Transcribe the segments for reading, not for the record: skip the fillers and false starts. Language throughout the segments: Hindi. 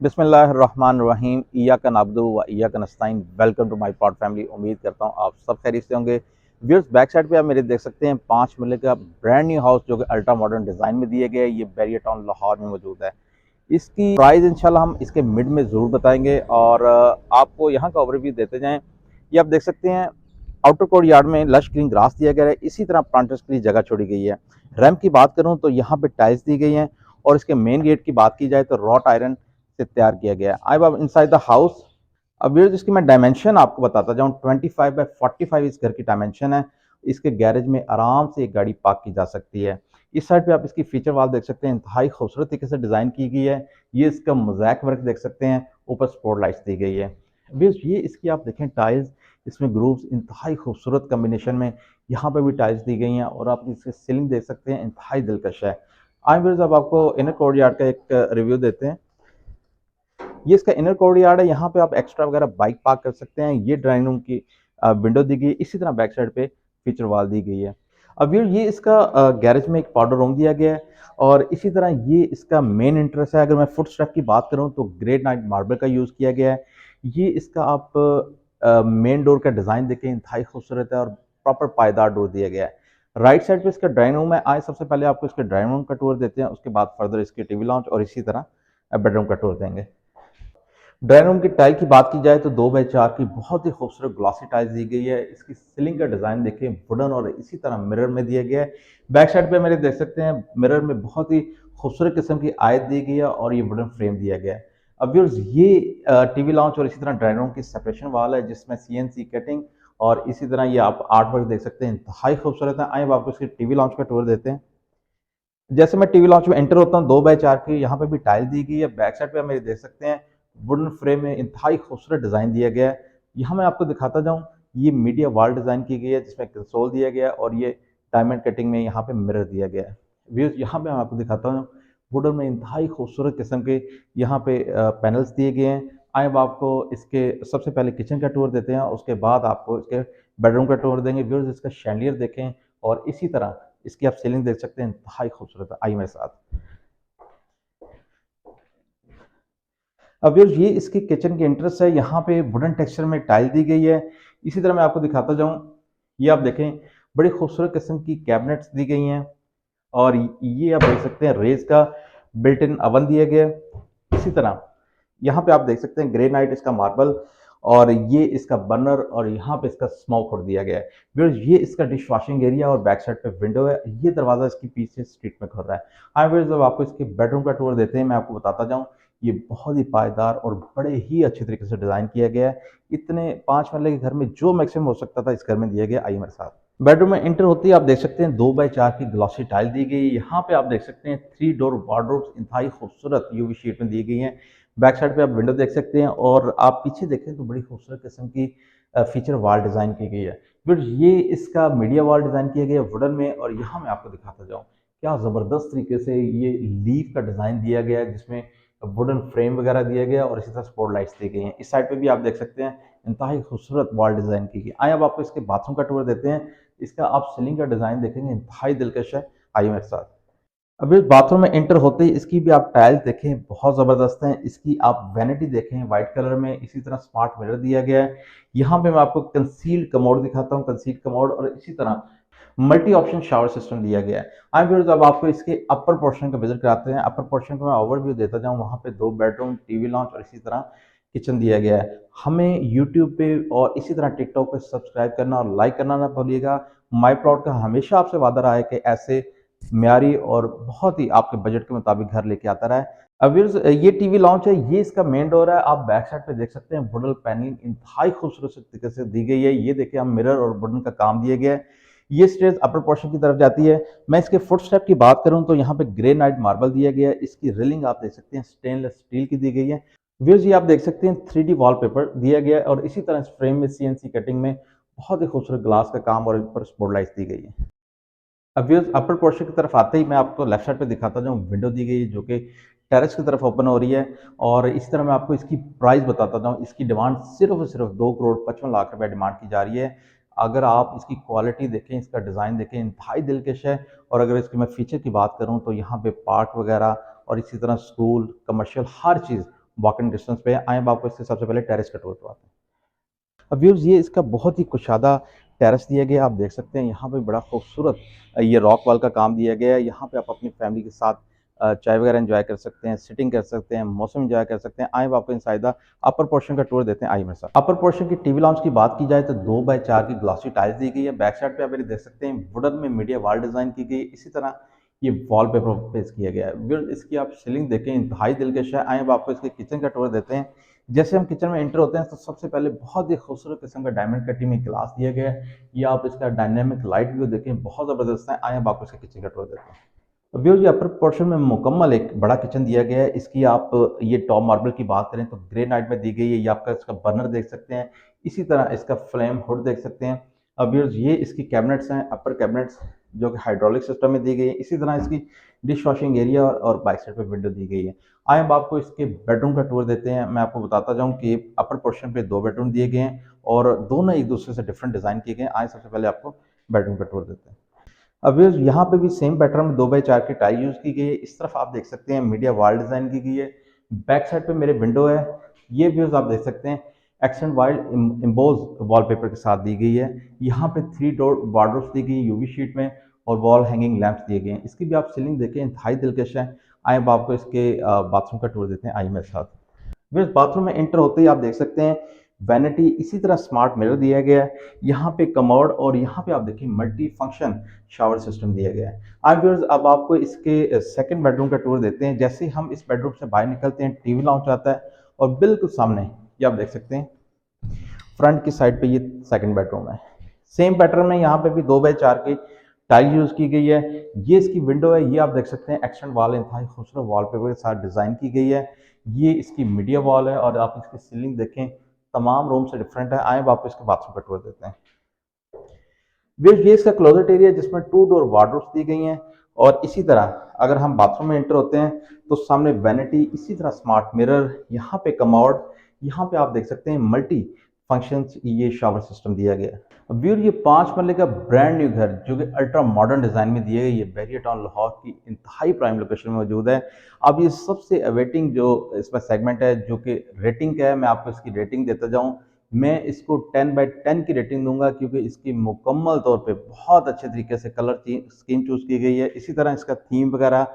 बिस्मिल्लाहिर्रहमानिर्रहीम इय्याका नअब्दु व इय्याका नस्तईन। Welcome to my plot family. उम्मीद करता हूँ आप सब खैरियत से होंगे। व्यूअर्स, बैक साइड पे आप मेरे देख सकते हैं 5 मरले का ब्रांड न्यू हाउस जो कि अल्ट्रा मॉडर्न डिज़ाइन में दिए गए। ये बैरियर टाउन लाहौर में मौजूद है। इसकी प्राइस इंशाल्लाह हम इसके मिड में ज़रूर बताएंगे और आपको यहाँ का ओवरव्यू देते जाएँ। ये आप देख सकते हैं आउटर कोर्ट यार्ड में लश ग्रीन ग्रास दिया गया है। इसी तरह प्लांटर्स के लिए जगह छोड़ी गई है। रैम्प की बात करूँ तो यहाँ पे टाइल्स दी गई हैं और इसके मेन गेट की बात की जाए तो रॉट आयरन से तैयार किया गया है। आई अब इनसाइड द हाउस। अब व्यूअर्स, इसकी मैं डायमेंशन आपको बताता जाऊँ। 25 बाय 45 इस घर की डायमेंशन है। इसके गैरेज में आराम से एक गाड़ी पार्क की जा सकती है। इस साइड पे आप इसकी फीचर वॉल देख सकते हैं, इंतहाई खूबसूरत तरीके से डिज़ाइन की गई है। ये इसका मोज़ैक वर्क देख सकते हैं, ऊपर स्पॉट लाइट्स दी गई है। व्यूअर्स, ये इसकी आप देखें टाइल्स, इसमें ग्रूव्स इंतहाई खूबसूरत कॉम्बिनेशन में यहाँ पे भी टाइल्स दी गई हैं और आप इसकी सीलिंग देख सकते हैं, इंतहाई दिलकश है। आइए व्यूअर्स, अब आपको इनर कोर्टयार्ड का एक रिव्यू देते हैं। ये इसका इनर कोर्टयार्ड है। यहाँ पे आप एक्स्ट्रा वगैरह बाइक पार्क कर सकते हैं। ये ड्राइंग रूम की विंडो दी गई है। इसी तरह back side pay feature wall दी गई है। अब ये इसका गैरेज में एक पाउडर रूम दिया गया है और इसी तरह ये इसका मेन इंटरेस्ट है। अगर मैं फुट स्टेप की बात करूँ तो ग्रेनाइट मार्बल का यूज़ किया गया है। ये इसका आप मेन डोर का डिज़ाइन देखें, इंतहाई खूबसूरत है और प्रॉपर पायदार डोर दिया गया है। राइट साइड पे इसका ड्राइंग रूम है। आए सबसे पहले आपको इसके ड्राइंग रूम का टूर देते हैं, उसके बाद फर्दर इसके टीवी लॉन्च और इसी तरह बेडरूम का टूर देंगे। ड्राइंग रूम की टाइल की बात की जाए तो 2x4 की बहुत ही खूबसूरत ग्लॉसी टाइल्स दी गई है। इसकी सीलिंग का डिज़ाइन देखिए वुडन और इसी तरह मिरर में दिया गया है। बैक साइड पे मेरे देख सकते हैं मिरर में बहुत ही खूबसूरत किस्म की आयत दी गई है और ये वुडन फ्रेम दिया गया है। अब व्यूअर्स, ये टीवी लॉन्च और इसी तरह ड्राइंग रूम की सेपरेशन वाल है जिसमें सीएनसी कटिंग और इसी तरह ये आप आर्ट वर्क देख सकते हैं, इंतहाई खूबसूरत है। आइए अब आपको इसकी टीवी लॉन्च का टूर देते हैं। जैसे मैं टीवी लॉन्च में एंटर होता हूँ, 2x4 की यहाँ पे भी टाइल दी गई है। बैक साइड पे आप मेरे देख सकते हैं वुडन फ्रेम में इंतहाई खूबसूरत डिज़ाइन दिया गया है। यहाँ मैं आपको दिखाता जाऊँ, ये मीडिया वॉल डिज़ाइन की गई है जिसमें कंसोल दिया गया है और ये डायमंड कटिंग में यहाँ पे मिरर दिया गया है। व्यूज, यहाँ पे मैं आपको दिखाता हूँ वुडन में इंतहाई खूबसूरत किस्म के यहाँ पे पैनल्स दिए गए हैं। आए अब आपको इसके सबसे पहले किचन का टूर देते हैं, उसके बाद आपको इसके बेडरूम का टूर देंगे। व्यूअर्स, इसका शैंडियर देखें और इसी तरह इसकी आप सीलिंग देख सकते हैं, इंतहाई खूबसूरत है। आइए मेरे साथ। अब ये इसकी किचन की एंट्रेंस है। यहाँ पे वुडन टेक्सचर में टाइल दी गई है। इसी तरह मैं आपको दिखाता जाऊँ, ये आप देखें बड़ी खूबसूरत किस्म की कैबिनेट्स दी गई हैं और ये आप देख सकते हैं रेज का बिल्ट इन अवन दिया गया है। इसी तरह यहाँ पे आप देख सकते हैं ग्रेनाइट इसका मार्बल और ये इसका बर्नर और यहाँ पे इसका स्मोक और दिया गया है। व्यूअर्स, ये इसका डिश वॉशिंग एरिया और बैक साइड पे विंडो है। ये दरवाजा इसके पीछे स्ट्रीट में खुल रहा है। हाँ व्यूअर्स, जब आपको इसके बेडरूम का टूर देते हैं, मैं आपको बताता जाऊँ, ये बहुत ही पायदार और बड़े ही अच्छे तरीके से डिज़ाइन किया गया है। इतने 5 मरले के घर में जो मैक्सिमम हो सकता था इस घर में दिया गया। आइए मेरे साथ। बेडरूम में एंटर होते ही आप देख सकते हैं 2x4 की ग्लॉसी टाइल दी गई है। यहाँ पे आप देख सकते हैं 3 डोर वार्डरोब्स इंतहाई खूबसूरत यूवी शीट में दी गई हैं। बैक साइड पे आप विंडो देख सकते हैं और आप पीछे देखें तो बड़ी खूबसूरत किस्म की फीचर वॉल डिज़ाइन की गई है। फिर ये इसका मीडिया वॉल डिज़ाइन किया गया है वुडन में और यहाँ मैं आपको दिखाता जाऊँ, क्या ज़बरदस्त तरीके से ये लीफ का डिज़ाइन दिया गया है जिसमें वुडन फ्रेम वगैरह दिया गया और इसी तरह स्पॉट लाइट्स दी गई हैं। इस साइड पे भी आप देख सकते हैं इंतहाई खूबसूरत वॉल डिज़ाइन की गई। आइए अब आपको इसके बाथरूम का टूर देते हैं। इसका आप सीलिंग का डिज़ाइन देखेंगे, इंतहाई दिलकश है। आइए मेरे साथ। अब इस बाथरूम में एंटर होते ही इसकी भी आप टाइल्स देखें, बहुत ज़बरदस्त हैं। इसकी आप वैनिटी देखें वाइट कलर में, इसी तरह स्मार्ट मिरर दिया गया है। यहाँ पे मैं आपको कंसील्ड कमोड दिखाता हूँ, कंसील्ड कमोड और इसी तरह मल्टी ऑप्शन शावर सिस्टम दिया गया है। आई व्यूअर्स, अब आपको इसके अपर पोर्शन का विजिट कराते हैं। अपर पोर्शन को मैं ओवरव्यू देता जाऊँ, वहाँ पे 2 बेडरूम, टीवी लॉन्च और इसी तरह किचन दिया गया है। हमें यूट्यूब पे और इसी तरह टिकटॉक पे सब्सक्राइब करना और लाइक करना ना भूलिएगा। माई प्लॉट का हमेशा आपसे वादा रहा है कि ऐसे म्यारी और बहुत ही आपके बजट के मुताबिक घर लेके आता रहा है। अब व्यूअर्स, ये टीवी लॉन्च है, ये इसका मेन डोर है। आप बैक साइड पे देख सकते हैं वुडन पैनलिंग इंतहाई खूबसूरत तरीके से दी गई है। ये देखिए, हम मिरर और वुडन का काम दिया गया है। ये स्टेज अपर पोर्शन की तरफ जाती है। मैं इसके फुट स्टेप की बात करूं तो यहाँ पे ग्रेनाइट मार्बल दिया गया है। इसकी रेलिंग आप देख सकते हैं स्टेनलेस स्टील की दी गई है। व्यूअर्स, ये आप देख सकते हैं 3D वॉलपेपर दिया गया है और इसी तरह इस फ्रेम में सीएनसी कटिंग में बहुत ही खूबसूरत ग्लास का काम और ऊपर स्पॉट लाइट्स दी गई है। अब व्यूअर्स, अपर पोर्शन की तरफ आते ही मैं आपको लेफ्ट साइड पे दिखाता जाऊँ, विंडो दी गई है जो कि टेरेस की तरफ ओपन हो रही है और इसी तरह मैं आपको इसकी प्राइस बताता जाऊँ। इसकी डिमांड सिर्फ और सिर्फ 2 करोड़ 55 लाख रुपए डिमांड की जा रही है। अगर आप इसकी क्वालिटी देखें, इसका डिज़ाइन देखें, इंतहाई दिलकश है। और अगर इसकी मैं फीचर की बात करूँ तो यहाँ पे पार्क वगैरह और इसी तरह स्कूल, कमर्शियल हर चीज़ वॉकिंग डिस्टेंस पे है। आए अब आपको इससे सबसे पहले टेरेस का टूर करवाते हैं। अब व्यूअर्स ये इसका बहुत ही कुशादा टेरेस दिया गया है। आप देख सकते हैं यहाँ पे बड़ा खूबसूरत ये रॉक वॉल का काम दिया गया है। यहाँ पे आप अपनी फैमिली के साथ चाय वगैरह एंजॉय कर सकते हैं, सिटिंग कर सकते हैं, मौसम एंजॉय कर सकते हैं। आए अब आपको इनसाइड द अपर पोर्शन का टूर देते हैं, आइए मेरे साथ। अपर पोर्शन की टीवी लाउंज की बात की जाए तो 2x4 की ग्लॉसी टाइल्स दी गई है। बैक साइड पे आप ये देख सकते हैं वुडन में मीडिया वॉल डिजाइन की गई है। इसी तरह ये वॉलपेपर पेश किया गया है। व्यूअर्स इसकी आप सीलिंग देखें, इंतहाई दिलकश है। आए अब आपको इसके किचन का टूर देते हैं। जैसे हम किचन में एंटर होते हैं तो सबसे पहले बहुत ही खूबसूरत किस्म का डायमंड कटिंग में ग्लास दिया गया है। ये आप इसका डायनेमिक लाइट व्यू देखें, बहुत ज़बरदस्त है। आए अब आपको इसका किचन का टूर देते हैं। व्यूअर्स ये अपर पोर्शन में मुकम्मल एक बड़ा किचन दिया गया है। इसकी आप ये टॉप मार्बल की बात करें तो ग्रेनाइट में दी गई है। ये आपका इसका बर्नर देख सकते हैं, इसी तरह इसका फ्लेम हुड देख सकते हैं। अब व्यूअर्स ये इसकी कैबिनेट्स हैं, अपर कैबिनेट्स जो कि हाइड्रोलिक सिस्टम में दी गई है। इसी तरह इसकी डिश वॉशिंग एरिया और बैक साइड पे विंडो दी गई है। आए अब आपको इसके बेडरूम का टूर देते हैं। मैं आपको बताता जाऊं कि अपर पोर्शन पे 2 बेडरूम दिए गए हैं और दोनों एक दूसरे से डिफरेंट डिज़ाइन किए गए हैं। आए सबसे पहले आपको बेडरूम का टूर देते हैं। अब ये यहाँ पे भी सेम पैटर्न में 2x4 की टाई यूज़ की गई है। इस तरफ आप देख सकते हैं मीडिया वॉल डिज़ाइन की गई है। बैक साइड पे मेरे विंडो है। ये व्यूज़ आप देख सकते हैं एक्सेंट वाइल्ड इम्बोज वॉलपेपर के साथ दी गई है। यहाँ पे 3 डोर वार्डरोब्स दी गई है यूवी शीट में और वॉल हैंगिंग लैंप्स दिए गए हैं। इसकी भी आप सीलिंग देखें, इंतहाई दिलकश है। आए अब आपको इसके बाथरूम का टूर देते हैं, आइए मेरे साथ। फिर बाथरूम में एंटर होते ही आप देख सकते हैं वैनिटी, इसी तरह स्मार्ट मिरर दिया गया है। यहाँ पे कमोड और यहाँ पे आप देखिए मल्टी फंक्शन शावर सिस्टम दिया गया है। अब व्यूअर्स अब आपको इसके सेकंड बेडरूम का टूर देते हैं। जैसे ही हम इस बेडरूम से बाहर निकलते हैं टीवी लॉन्च आता है और बिल्कुल सामने ये आप देख सकते हैं फ्रंट की साइड पे ये सेकंड बेडरूम है। सेम पैटर्न में यहाँ पे भी 2x4 की टाइल यूज की गई है। ये इसकी विंडो है, ये आप देख सकते हैं एक्सटेंड वॉल इंतहाई खूबसूरत वॉलपेपर के साथ डिजाइन की गई है। ये इसकी मीडिया वॉल है और आप इसकी सीलिंग देखें, तमाम रूम से डिफरेंट है। आए आप इसके बाथरूम का टूर देते हैं। ये इसका क्लोजेट एरिया जिसमें 2 डोर वार्डरोब्स दी गई हैं और इसी तरह अगर हम बाथरूम में एंटर होते हैं तो सामने वैनिटी, इसी तरह स्मार्ट मिरर, यहाँ पे कमोड, यहाँ पे आप देख सकते हैं मल्टी फंक्शंस ये शावर सिस्टम दिया गया है। अब व्यूअर ये 5 मरले का ब्रांड न्यू घर जो कि अल्ट्रा मॉडर्न डिजाइन में दिया गया, ये बैरियर टाउन लाहौर की इंतहाई प्राइम लोकेशन में मौजूद है। अब ये सबसे अवेटिंग जो इसमें सेगमेंट है जो कि रेटिंग का है, मैं आपको इसकी रेटिंग देता जाऊँ। मैं इसको 10/10 की रेटिंग दूंगा क्योंकि इसकी मुकम्मल तौर पे बहुत अच्छे तरीके से कलर स्कीम चूज़ की गई है। इसी तरह इसका थीम वगैरह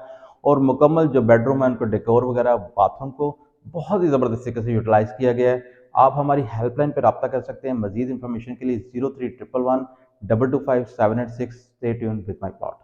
और मुकम्मल जो बेडरूम है उनको डेकोर वगैरह बाथरूम को बहुत ही ज़बरदस्त तरीके से यूटिलाइज़ किया गया है। आप हमारी हेल्पलाइन पर रब्ता कर सकते हैं मज़ीद इन्फॉर्मेशन के लिए 0311 225 786। Stay tuned with my plot.